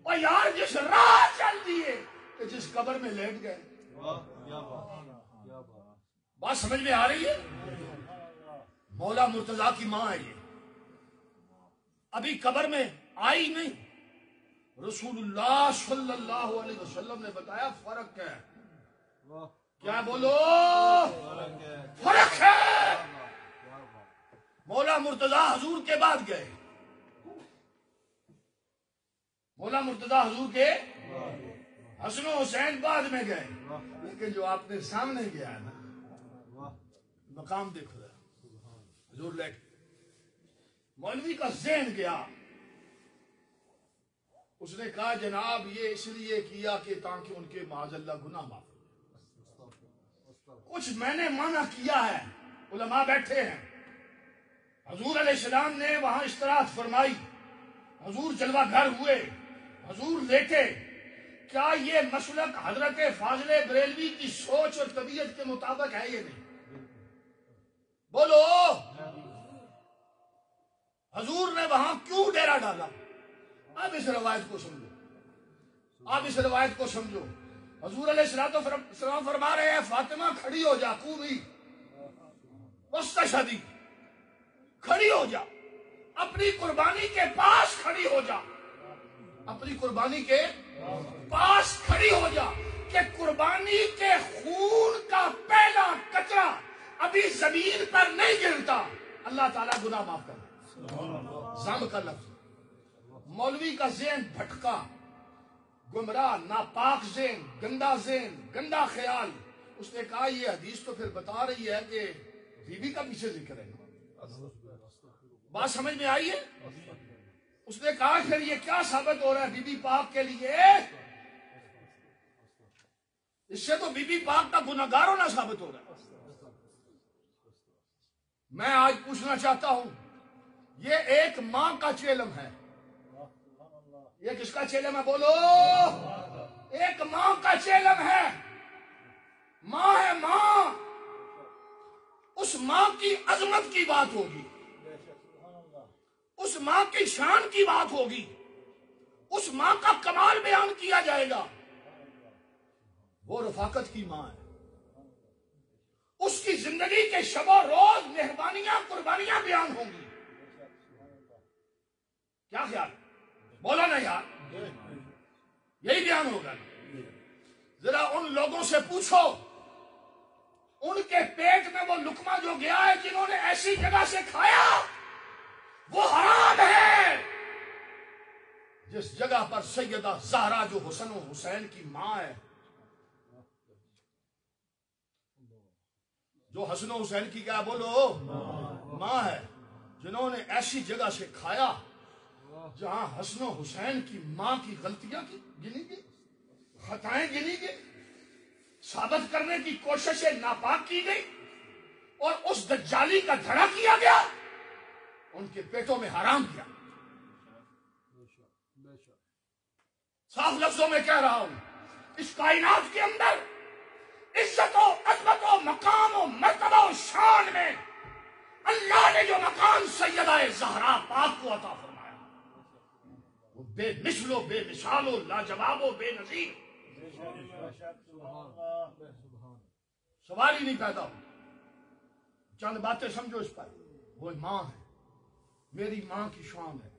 [SPEAKER 3] اور یار جس راہ چل دیے کہ جس قبر میں لیٹ گئے.
[SPEAKER 2] کیا بات کیا بات.
[SPEAKER 3] بات سمجھ میں آ رہی ہے؟ مولا مرتضیٰ کی ماں ہے یہ. ابھی قبر میں آئی نہیں. رسول اللہ صلی اللہ علیہ وسلم نے بتایا فرق ہے. کیا بولو؟ فرق ہے. مولا مرتضیٰ حضور کے بعد گئے. مولا مرتضیٰ حضور کے حسن و حسین بعد میں گئے. لیکن جو آپ نے سامنے گیا ہے نا، مقام دیکھو ذرا. حضور لے مولوی کا ذہن گیا. اس نے کہا جناب یہ اس لیے کیا کہ تاکہ ان کے معاذ اللہ گناہ معاف. کچھ میں نے منع کیا ہے. علماء بیٹھے ہیں. حضور علیہ السلام نے وہاں استراحت فرمائی. حضور جلوہ گھر ہوئے، حضور لیٹے. کیا یہ مسلک حضرت فاضل بریلوی کی سوچ اور طبیعت کے مطابق ہے؟ یہ نہیں. بولو حضور نے وہاں کیوں ڈیرا ڈالا؟ آپ اس روایت کو سمجھو، آپ اس روایت کو سمجھو. حضور علیہ السلام فرما رہے ہیں فاطمہ کھڑی ہو جا، خوبی مستشہدی کھڑی ہو جا، اپنی قربانی کے پاس کھڑی ہو جا، اپنی قربانی کے پاس کھڑی ہو جا کہ قربانی کے خون کا پہلا قطرہ ابھی زمین پر نہیں گرتا. اللہ تعالیٰ گناہ معاف کر. زم کا لفظ مولوی کا ذہن بھٹکا، گمراہ، ناپاک ذہن، گندا خیال. اس نے کہا یہ حدیث تو پھر بتا رہی ہے کہ بی بی کا پیچھے ذکر ہے. بات سمجھ میں آئی ہے؟ اس نے کہا پھر یہ کیا ثابت ہو رہا ہے بی بی پاک کے لیے؟ اس سے تو بی بی پاک کا گناہگار ہونا ثابت ہو رہا ہے. میں آج پوچھنا چاہتا ہوں، یہ ایک ماں کا چیلم ہے. یہ کس کا چیلم ہے بولو؟ ایک ماں کا چیلم ہے. ماں ہے ماں. اس ماں کی عظمت کی بات ہوگی، اس ماں کی شان کی بات ہوگی، اس ماں کا کمال بیان کیا جائے گا. وہ رفاقت کی ماں ہے. اس کی زندگی کے شب و روز مہربانیاں، قربانیاں بیان ہوں گی. کیا خیال؟ بولا نا یار، یہی بیان ہوگا. ذرا ان لوگوں سے پوچھو، ان کے پیٹ میں وہ لقمہ جو گیا ہے جنہوں نے ایسی جگہ سے کھایا، وہ حرام ہے جس جگہ پر سیدہ زہرا جو حسن و حسین کی ماں ہے، جو حسن و حسین کی کیا بولو ماں ہے، جنہوں نے ایسی جگہ سے کھایا جہاں حسن و حسین کی ماں کی غلطیاں گنی گئی، خطائیں گنی گئی، ثابت کرنے کی کوششیں ناپاک کی گئی، اور اس دجالی کا دھڑا کیا گیا، ان کے پیٹوں میں حرام کیا. صاف لفظوں میں کہہ رہا ہوں، اس کائنات کے اندر عزت و عظمت و مقام و مرتبہ و شان میں اللہ نے جو مقام سیدہ زہرا پاک کو عطا فرمایا، وہ بے مثل و بے مثال و لاجواب و بے نظیر. سوال ہی نہیں پیدا ہو. چند باتیں سمجھو اس پر. وہ ماں ہے، میری ماں کی شان ہے،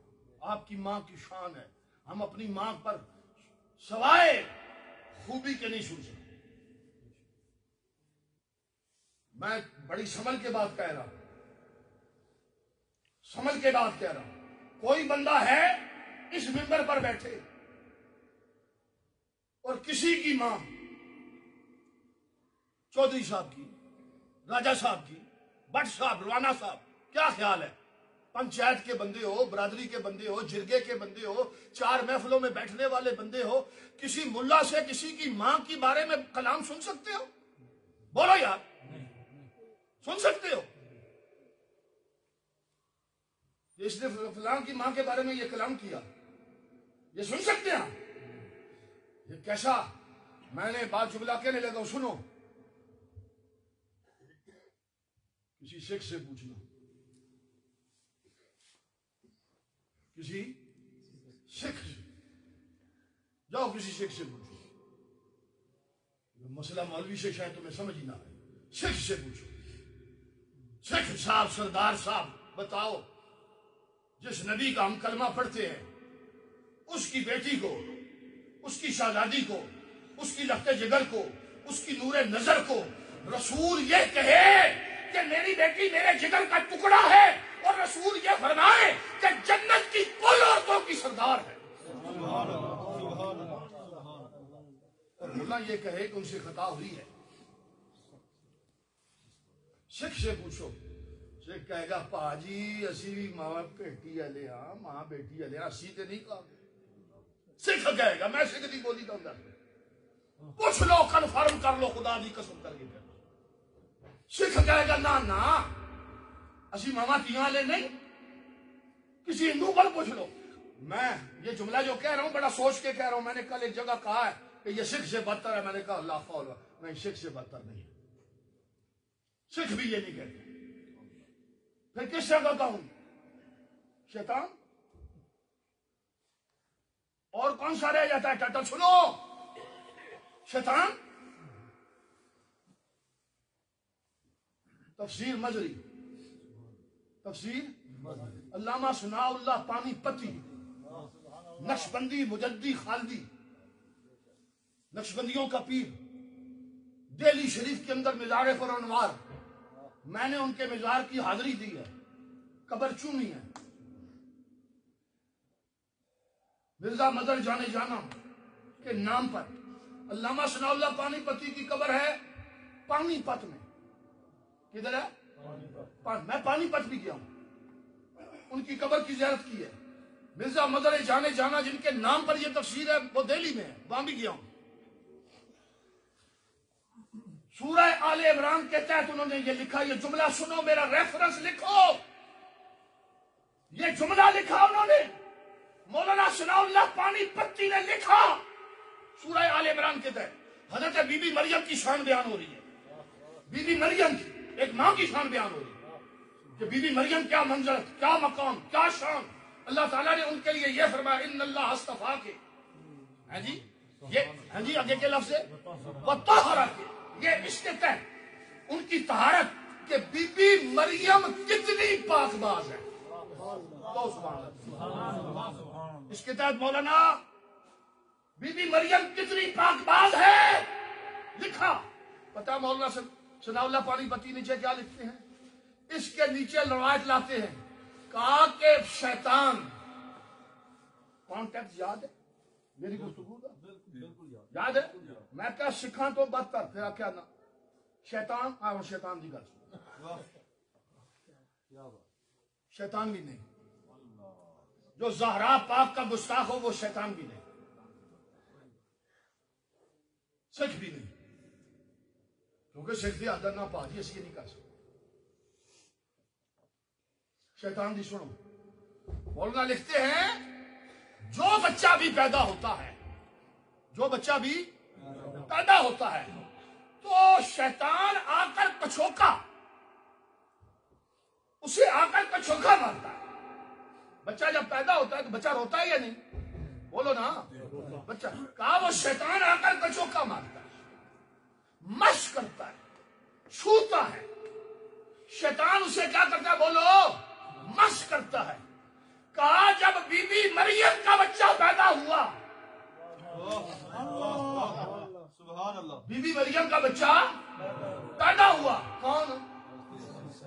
[SPEAKER 3] آپ کی ماں کی شان ہے. ہم اپنی ماں پر سوائے خوبی کے نہیں سن سکتے. میں بڑی سمجھ کے بات کہہ رہا ہوں، سمجھ کے بات کہہ رہا ہوں. کوئی بندہ ہے اس منبر پر بیٹھے اور کسی کی ماں، چودھری صاحب کی، راجہ صاحب کی، بٹ صاحب، روانہ صاحب، کیا خیال ہے، پنچایت کے بندے ہو، برادری کے بندے ہو، جرگے کے بندے ہو، چار محفلوں میں بیٹھنے والے بندے ہو، کسی ملا سے کسی کی ماں کے بارے میں کلام سن سکتے ہو؟ بولو یار، سن سکتے ہو؟ اس نے فلاں کی ماں کے بارے میں یہ کلام کیا، یہ سن سکتے ہیں؟ یہ کیسا؟ میں نے بات جملہ کہنے لگا، سنو. کسی سکھ سے پوچھنا، کسی سکھ سے جاؤ، کسی سکھ سے پوچھو. مسئلہ مولوی سے شاید تمہیں سمجھ ہی نہ آئے. سکھ سے پوچھو، سکھ صاحب، سردار صاحب، بتاؤ جس نبی کا ہم کلمہ پڑھتے ہیں، اس کی بیٹی کو، اس کی شہزادی کو، اس کی لخت جگر کو، اس کی نور نظر کو رسول یہ کہے کہ میری بیٹی میرے جگر کا ٹکڑا ہے، اور رسول یہ فرمائے کہ جنت کی کل عورتوں کی سردار ہے، اور ملا یہ کہے کہ ان سے خطا ہوئی ہے. سکھ سے پوچھو، سکھ کہے گا پاجی اسی بھی ماں بیٹی والے ہاں، ماں بیٹی والے ہاں، اسی تے نہیں کہا. سکھ کہے گا، میں سکھ دی بولی تو پوچھ لو، کنفرم کر لو، خدا دی قسم کر کے. سکھ کہے گا نا نا اسی ماما تیاں والے نہیں. کسی ہندو پر پوچھ لو. میں یہ جملہ جو کہہ رہا ہوں بڑا سوچ کے کہہ رہا ہوں. میں نے کل ایک جگہ کہا ہے کہ یہ سکھ سے بدتر ہے. میں نے کہا اللہ خول، نہیں، سکھ سے بدتر نہیں. سکھ بھی یہ نہیں کہتے. پھر کس سے کہتا ہوں؟ شیطان. اور کون سا رہ جاتا ہے؟ ٹٹل. سنو، شیطان. تفسیر مجری، تفسیر علامہ ثناء اللہ پانی پتی، نقشبندی مجدی خالدی، نقشبندیوں کا پیر، دہلی شریف کے اندر مزار پر انوار. میں نے ان کے مزار کی حاضری دی ہے، قبر چومی ہے. مرزا مظہر جانے جانا کے نام پر علامہ ثناء اللہ پانی پتی کی قبر ہے پانی پت میں. کدھر ہے؟ میں پانی پت بھی گیا ہوں, ان کی قبر کی زیارت کی ہے. مرزا مظہر جانے جانا جن کے نام پر یہ تفسیر ہے وہ دہلی میں ہے, وہاں بھی گیا ہوں. سورہ آل عمران کے تحت انہوں نے یہ لکھا, یہ جملہ سنو, میرا ریفرنس لکھو. یہ جملہ لکھا انہوں نے, مولانا ثناء اللہ پانی پتی نے لکھا سورہ آل عمران کے تحت. حضرت بی بی مریم کی شان بیان ہو رہی ہے, بی بی مریم کی, ایک ماں کی شان بیان ہو رہی ہے کہ بی بی مریم کیا منظر, کیا مقام, کیا شان. اللہ تعالیٰ نے ان کے لیے یہ فرمایا ان اللہ اصطفیٰ کے, ہاں جی, یہ ہاں جی آگے کے لفظ ہے وطہرہ کے, یہ اس کے تحت ان کی طہارت کہ بی بی مریم کتنی پاک باز ہے. تو سبحان اللہ. اس کے تحت مولانا بی بی مریم کتنی پاک باز ہے لکھا. پتا مولانا ثناء اللہ پانی پتی نیچے کیا لکھتے ہیں؟ اس کے نیچے روایت لاتے ہیں, کہا کہ شیطان, کانٹیکٹ یاد ہے میری گفتگو کا؟ یاد ہے؟ میں کیا سکھاں تو بدتر, پھر کیا نا شیطان, اور شیطان دی گل, شیطان بھی نہیں. جو زہرا پاک کا گستاخ ہو وہ شیطان بھی نہیں, سچ بھی نہیں, کیونکہ سکھ دی عادت نہ پا جی اس یہ نہیں کر سکتے. شیطان دی سنو, مولانا لکھتے ہیں جو بچہ بھی پیدا ہوتا ہے, جو بچہ بھی پیدا ہوتا ہے تو شیطان آ کر کچھوکا, اسے آ کر کچھوکا مارتا ہے. بچہ جب پیدا ہوتا ہے تو بچہ روتا ہے یا نہیں؟ بولو نا, بچہ کہا وہ شیطان آ کر کچھوکا مارتا ہے, مشق کرتا ہے, چھوتا ہے. شیطان اسے کیا کرتا ہے؟ بولو, مشق کرتا ہے. کہا جب بی بی مریم کا بچہ پیدا ہوا,
[SPEAKER 2] سبحان اللہ,
[SPEAKER 3] بی بی مریم کا بچہ پیدا ہوا, کون؟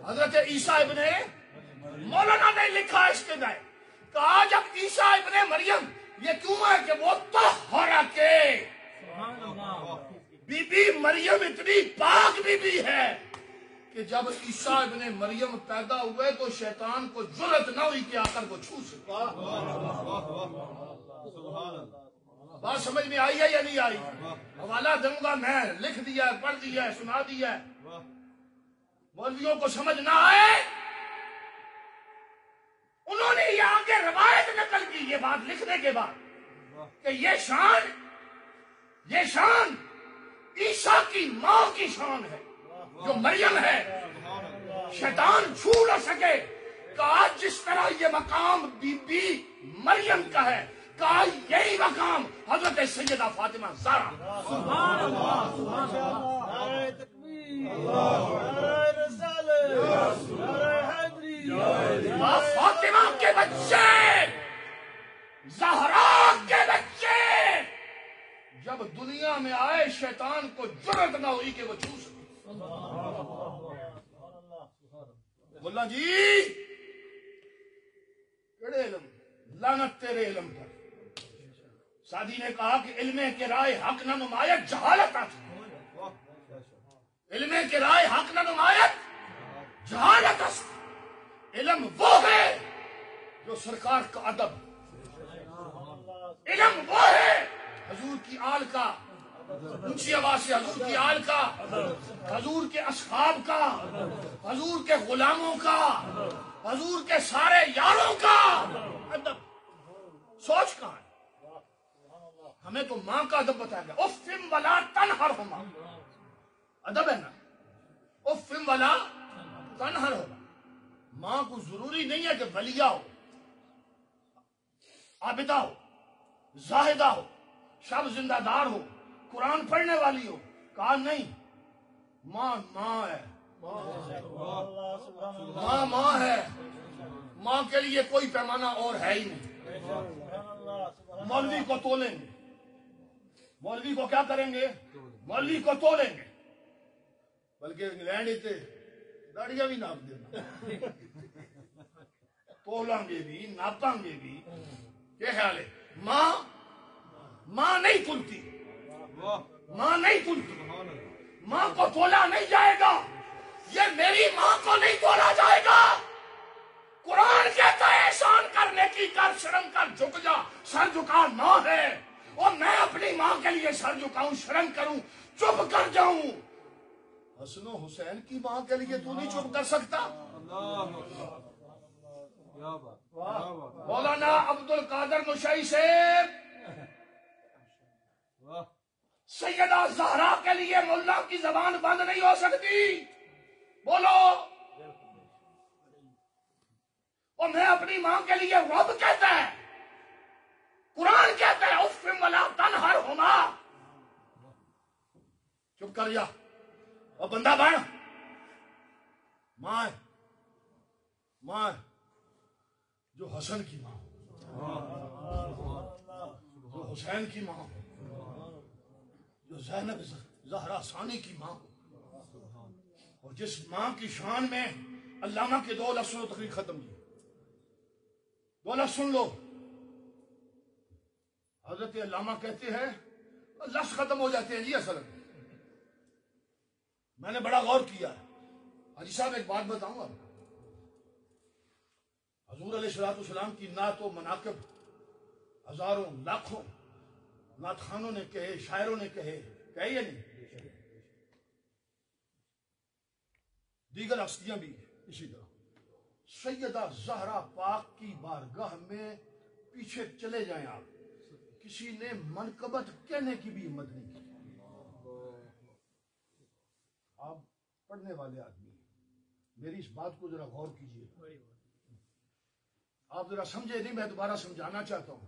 [SPEAKER 3] حضرت عیسیٰ ابن, مولانا نے لکھا اس کے دائیں, کہا جب عیسیٰ ابن مریم, یہ کیوں ہے کہ وہ طہرہ کے, بی بی مریم اتنی پاک بی بی ہے کہ جب عیسیٰ ابن مریم پیدا ہوئے تو شیطان کو جرأت نہ ہوئی کہ آ کر وہ چھو سکا. بات سمجھ میں آئی ہے یا نہیں آئی؟ حوالہ دوں گا میں, لکھ دیا ہے, پڑھ دیا ہے, سنا دیا ہے. مولویوں کو سمجھ نہ آئے, انہوں نے یہ آگے روایت نقل کی, یہ بات لکھنے کے بعد کہ یہ شان عیسیٰ کی ماں کی شان ہے جو مریم ہے, شیطان چھو نہ سکے. کہا جس طرح یہ مقام بی بی مریم کا ہے, کہا یہی مقام حضرت سیدہ فاطمہ زہرا.
[SPEAKER 2] سبحان اللہ, سبحان اللہ, نعرہ تکبیر, نعرہ رسالت, نعرہ حیدری,
[SPEAKER 3] فاطمہ کے بچے, زہرا کے بچے جب دنیا میں آئے شیطان کو جرأت نہ ہوئی کہ وہ چھو سکے. بولا جی کیڑے علم, لعنت تیرے علم پر. سادی نے کہا کہ علم کے رائے حق نہ نمایت جہالت است, علم کے رائے حق نہ نمایت جہالت است. علم وہ ہے جو سرکار کا ادب, علم وہ ہے حضور کی آل کا, اونچی آواز سے حضور کی آل کا, حضور کے اصحاب کا, حضور کے غلاموں کا, حضور کے سارے یاروں کا ادب. سوچ کہاں ہے؟ ہمیں تو ماں کا ادب بتایا گیا, افم ولا تنہرہما, ادب ہے نا, افم ولا تنہرہما. ماں کو ضروری نہیں ہے کہ ولیہ ہو, عابدہ ہو, زاہدہ ہو, شب زندہ دار ہو, قرآن پڑھنے والی ہو. کہا نہیں, ماں ماں ہے, ماں ماں ہے, ماں کے لیے کوئی پیمانہ اور ہے ہی نہیں. مولوی کو تولیں گے, مولوی کو کیا کریں گے؟ مولوی کو تولیں گے, بلکہ انگلینڈ اتنے داڑیاں بھی ناپ دینا, تولیں گے بھی, ناپیں گے بھی. کیا خیال ہے؟ ماں نہیں تلتی،
[SPEAKER 2] واہ
[SPEAKER 3] ماں نہیں تلتی،
[SPEAKER 2] سبحان اللہ
[SPEAKER 3] ماں کو تولا نہیں جائے گا، یہ میری ماں کو نہیں تولا جائے گا۔ قرآن کہتا ہے احسان کرنے کی کر، شرم کر، جھک جا، سر جھکا ماں ہے، اور میں اپنی ماں کے لیے سر جھکاؤں، شرم کروں، چپ کر جاؤں؟ حسن و حسین کی ماں کے لیے تو نہیں چپ کر سکتا؟
[SPEAKER 2] اللہ اکبر کیا بات کیا بات
[SPEAKER 3] مولانا عبد القادر نشائی سے
[SPEAKER 2] واہ
[SPEAKER 3] سیدہ زہرا کے لیے ملا کی زبان بند نہیں ہو سکتی، بولو۔ اور میں اپنی ماں کے لیے رب کہتا ہے، قرآن کہتا ہے اف ولا تنہرہما، چپ کر جا اور بندہ بن۔ ماں ہے، ماں ہے جو حسن کی ماں، جو حسین کی ماں، جو زینب زہرا ثانی کی ماں، اور جس ماں کی شان میں علامہ کے 2 لفظ سنو، تقریر ختم کی، 2 لفظ سن لو۔ حضرت علامہ کہتے ہیں لفظ ختم ہو جاتے ہیں جی اصل میں نے بڑا غور کیا ہے۔ حاجی صاحب ایک بات بتاؤں آپ کو، حضور علیہ السلام کی نعت و مناقب ہزاروں لاکھوں نعت خانوں نے کہے، شاعروں نے کہے یا نہیں؟ دیگر ہستیاں بھی اسی طرح۔ سیدہ زہرا پاک کی بارگاہ میں پیچھے چلے جائیں آپ، کسی نے منقبت کہنے کی بھی ہمت نہیں کی۔ آپ پڑھنے والے آدمی ہیں، میری اس بات کو ذرا غور کیجیے، آپ ذرا سمجھے نہیں، میں دوبارہ سمجھانا چاہتا ہوں۔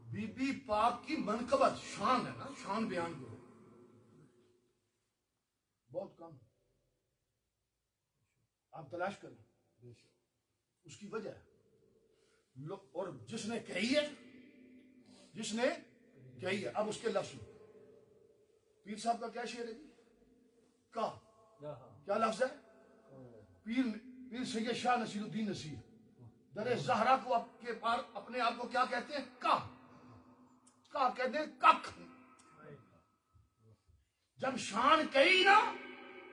[SPEAKER 3] بی بی پاک کی منقبت، شان ہے نا، شان بیان کرو، بہت کم، آپ تلاش کریں اس کی وجہ ہے۔ اور جس نے کہی ہے، جس نے کہی ہے، اب اس کے لفظ پیر صاحب کا کیا شعر ہے جی؟ کیا لفظ ہے؟ پیر سید شاہ نصیر الدین نصیر در زہرا کو اپنے آپ کو کیا کہتے ہیں؟ کا کہتے ہیں، کک۔ جب شان کہی نا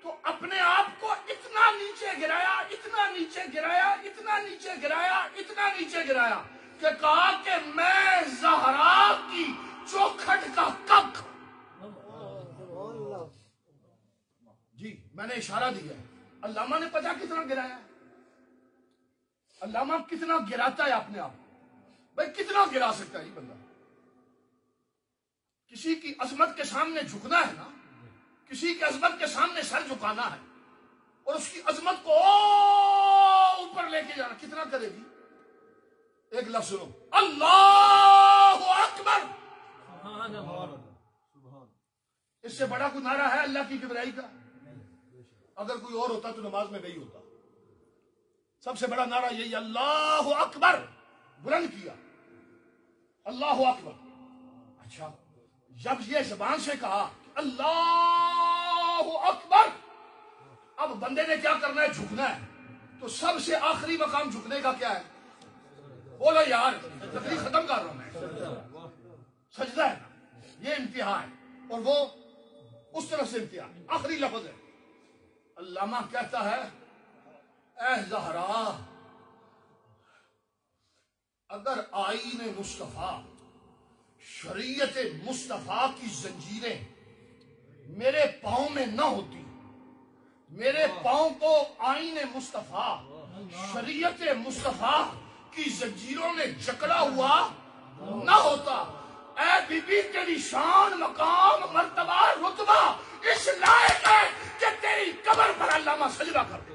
[SPEAKER 3] تو اپنے آپ کو اتنا نیچے گرایا، اتنا نیچے گرایا، اتنا نیچے گرایا، اتنا نیچے گرایا کہ کہا کہ میں زہرا کی چوکھٹ کا کک۔ جی میں نے اشارہ دیا ہے، علامہ نے پتا کتنا گرایا ہے؟ علامہ کتنا گراتا ہے اپنے آپ کو؟ بھائی کتنا گرا سکتا ہے یہ بندہ؟ کسی کی عظمت کے سامنے جھکنا ہے نا، کسی کی عظمت کے سامنے سر جھکانا ہے، اور اس کی عظمت کو اوپر لے کے جانا، کتنا کرے گی؟ ایک لفظ سنو، اللہ اکبر۔ اس سے بڑا کوئی نعرہ ہے اللہ کی کبریائی کا؟ اگر کوئی اور ہوتا تو نماز میں نہیں ہوتا۔ سب سے بڑا نعرہ یہی، اللہ اکبر، بلند کیا، اللہ اکبر۔ اچھا، جب یہ زبان سے کہا اللہ اکبر، اب بندے نے کیا کرنا ہے؟ جھکنا ہے۔ تو سب سے آخری مقام جھکنے کا کیا ہے؟ بولو یار، تقریر ختم کر رہا ہوں میں۔ سجدہ ہے نا، یہ انتہا ہے، اور وہ اس طرف سے انتہا، آخری لفظ ہے۔ علامہ کہتا ہے اے زہرا، اگر آئین مصطفیٰ، شریعت مصطفیٰ کی زنجیریں میرے پاؤں میں نہ ہوتی، میرے پاؤں کو آئین مصطفیٰ، شریعت مصطفیٰ کی زنجیروں نے جکڑا ہوا نہ ہوتا، اے بی بی تیری شان، مقام، مرتبہ، رتبہ اس لائق ہے کہ تیری قبر پر علامہ سجدہ کر دے۔